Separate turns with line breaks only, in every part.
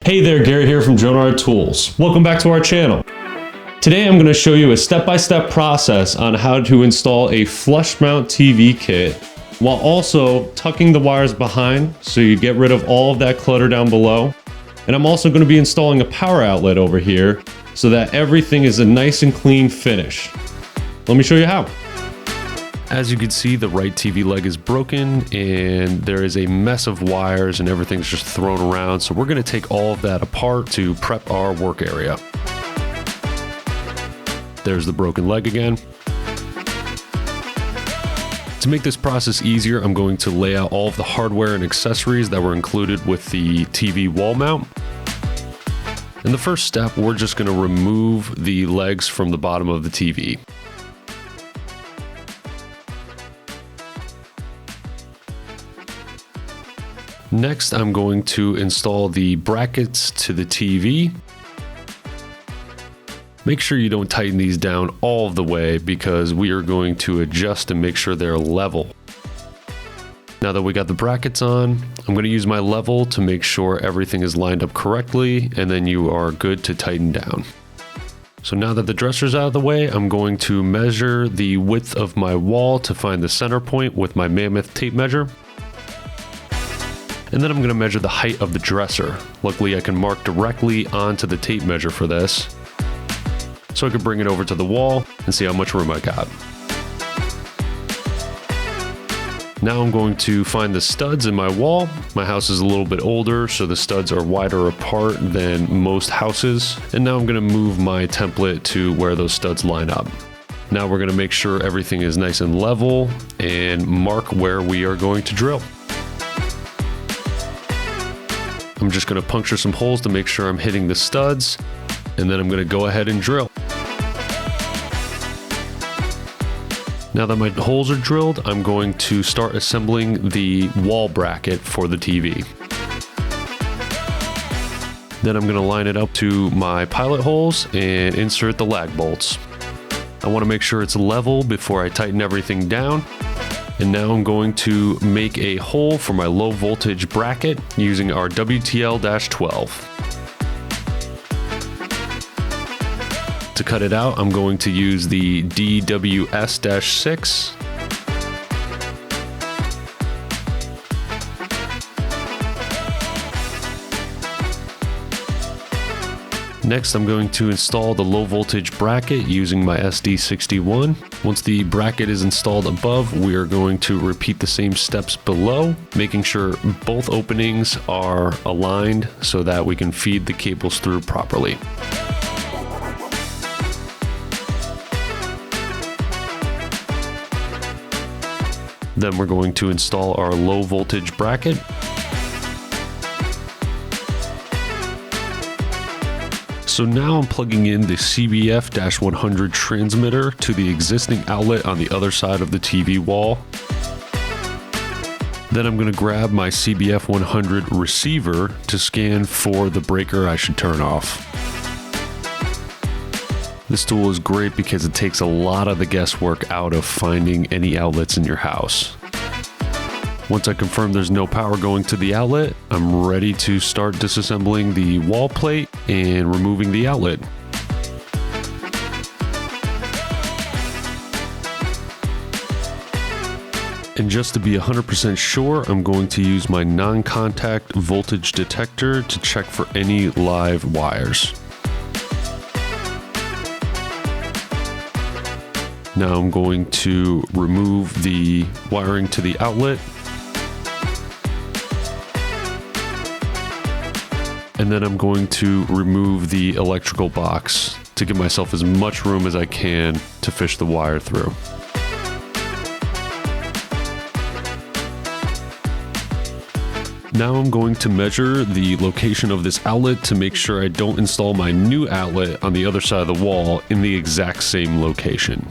Hey there, Garrett here from Jonard Tools. Welcome back to our channel. Today I'm going to show you a step-by-step process on how to install a flush mount TV kit while also tucking the wires behind so you get rid of all of that clutter down below. And I'm also going to be installing a power outlet over here so that everything is a nice and clean finish. Let me show you how. As you can see, the right TV leg is broken and there is a mess of wires and everything's just thrown around. So we're going to take all of that apart to prep our work area. There's the broken leg again. To make this process easier, I'm going to lay out all of the hardware and accessories that were included with the TV wall mount. In the first step, we're just going to remove the legs from the bottom of the TV. Next, I'm going to install the brackets to the TV. Make sure you don't tighten these down all of the way because we are going to adjust and make sure they're level. Now that we got the brackets on, I'm going to use my level to make sure everything is lined up correctly, and then you are good to tighten down. So now that the dresser's out of the way, I'm going to measure the width of my wall to find the center point with my mammoth tape measure. And then I'm going to measure the height of the dresser. Luckily, I can mark directly onto the tape measure for this, so I can bring it over to the wall and see how much room I got. Now I'm going to find the studs in my wall. My house is a little bit older, so the studs are wider apart than most houses. And now I'm going to move my template to where those studs line up. Now we're going to make sure everything is nice and level and mark where we are going to drill. I'm just going to puncture some holes to make sure I'm hitting the studs, and then I'm going to go ahead and drill. Now that my holes are drilled, I'm going to start assembling the wall bracket for the TV. Then I'm going to line it up to my pilot holes and insert the lag bolts. I want to make sure it's level before I tighten everything down. And now I'm going to make a hole for my low voltage bracket using our WTL-12. To cut it out, I'm going to use the DWS-6. Next, I'm going to install the low voltage bracket using my SD61. Once the bracket is installed above, we are going to repeat the same steps below, making sure both openings are aligned so that we can feed the cables through properly. Then we're going to install our low voltage bracket. So now I'm plugging in the CBF-100 transmitter to the existing outlet on the other side of the TV wall. Then I'm going to grab my CBF-100 receiver to scan for the breaker I should turn off. This tool is great because it takes a lot of the guesswork out of finding any outlets in your house. Once I confirm there's no power going to the outlet, I'm ready to start disassembling the wall plate and removing the outlet. And just to be 100% sure, I'm going to use my non-contact voltage detector to check for any live wires. Now I'm going to remove the wiring to the outlet. And then I'm going to remove the electrical box to give myself as much room as I can to fish the wire through. Now I'm going to measure the location of this outlet to make sure I don't install my new outlet on the other side of the wall in the exact same location.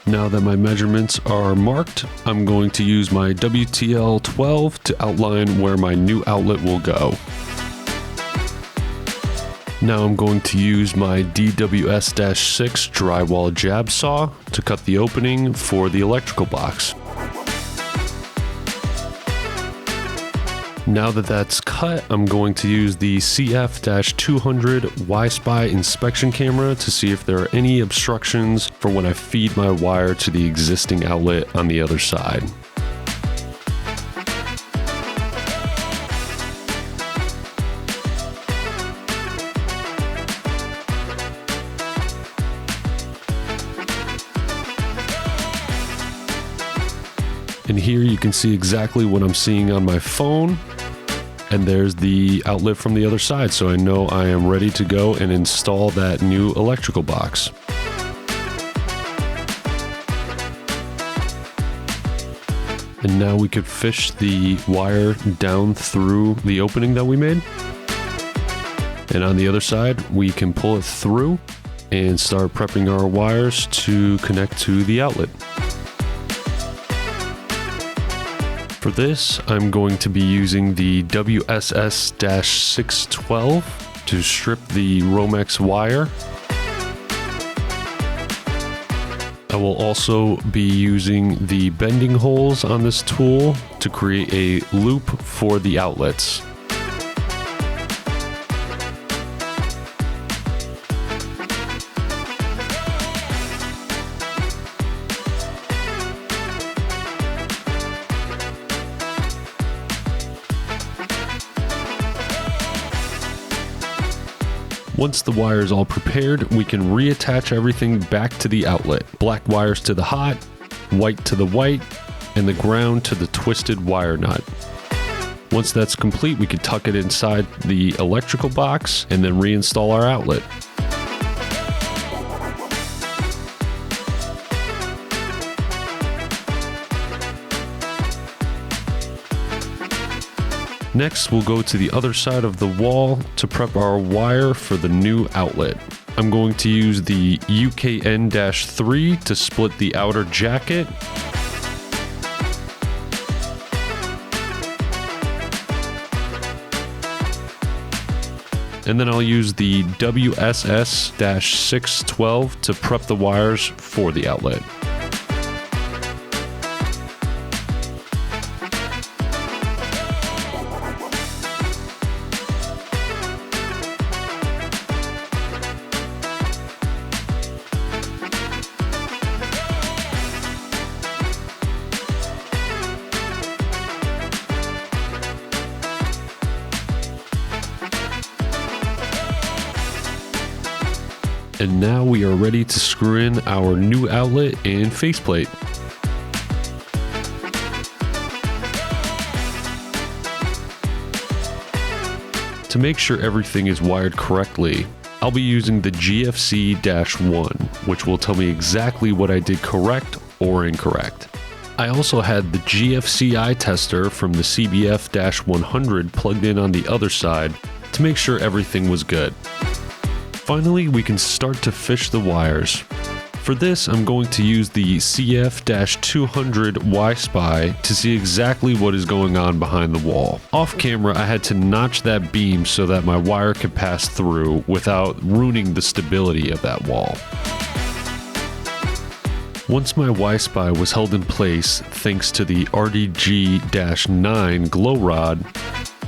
Now that my measurements are marked, I'm going to use my WTL-12 to outline where my new outlet will go. Now I'm going to use my DWS-6 drywall jab saw to cut the opening for the electrical box. Now that that's cut, I'm going to use the CF-200 Y-Spy inspection camera to see if there are any obstructions for when I feed my wire to the existing outlet on the other side. And here you can see exactly what I'm seeing on my phone. And there's the outlet from the other side, so I know I am ready to go and install that new electrical box. And now we could fish the wire down through the opening that we made. And on the other side, we can pull it through and start prepping our wires to connect to the outlet. For this, I'm going to be using the WSS-612 to strip the Romex wire. I will also be using the bending holes on this tool to create a loop for the outlets. Once the wire is all prepared, we can reattach everything back to the outlet. Black wires to the hot, white to the white, and the ground to the twisted wire nut. Once that's complete, we can tuck it inside the electrical box and then reinstall our outlet. Next, we'll go to the other side of the wall to prep our wire for the new outlet. I'm going to use the UKN-3 to split the outer jacket. And then I'll use the WSS-612 to prep the wires for the outlet. And now we are ready to screw in our new outlet and faceplate. To make sure everything is wired correctly, I'll be using the GFC-1, which will tell me exactly what I did correct or incorrect. I also had the GFCI tester from the CBF-100 plugged in on the other side to make sure everything was good. Finally, we can start to fish the wires. For this, I'm going to use the CF-200 Y-Spy to see exactly what is going on behind the wall. Off camera, I had to notch that beam so that my wire could pass through without ruining the stability of that wall. Once my Y-Spy was held in place thanks to the RDG-9 glow rod,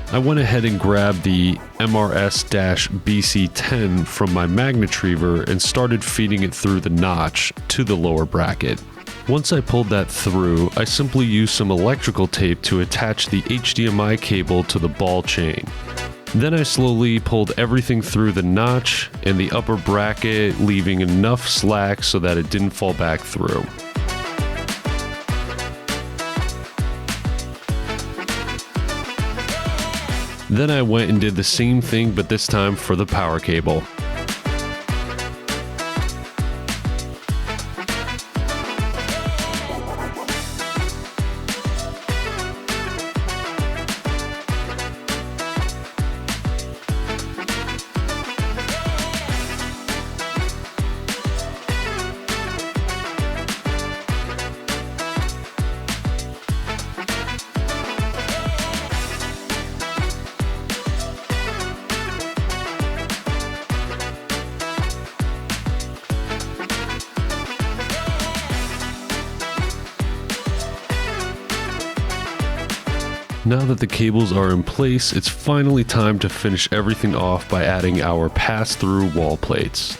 I went ahead and grabbed the MRS-BC10 from my magnetriever and started feeding it through the notch to the lower bracket. Once I pulled that through, I simply used some electrical tape to attach the HDMI cable to the ball chain. Then I slowly pulled everything through the notch and the upper bracket, leaving enough slack so that it didn't fall back through. Then I went and did the same thing, but this time for the power cable. Now that the cables are in place, it's finally time to finish everything off by adding our pass-through wall plates.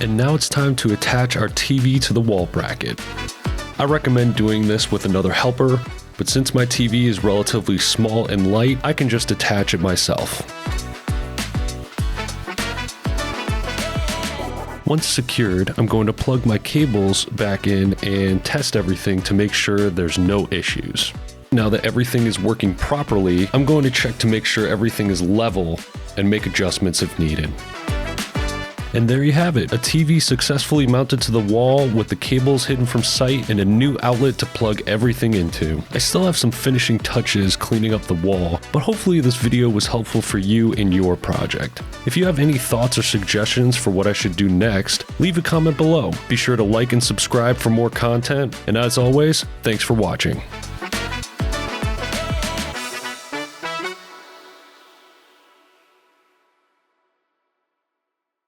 And now it's time to attach our TV to the wall bracket. I recommend doing this with another helper, but since my TV is relatively small and light, I can just attach it myself. Once secured, I'm going to plug my cables back in and test everything to make sure there's no issues. Now that everything is working properly, I'm going to check to make sure everything is level and make adjustments if needed. And there you have it, a TV successfully mounted to the wall with the cables hidden from sight and a new outlet to plug everything into. I still have some finishing touches cleaning up the wall, but hopefully this video was helpful for you in your project. If you have any thoughts or suggestions for what I should do next, leave a comment below. Be sure to like and subscribe for more content, and as always, thanks for watching.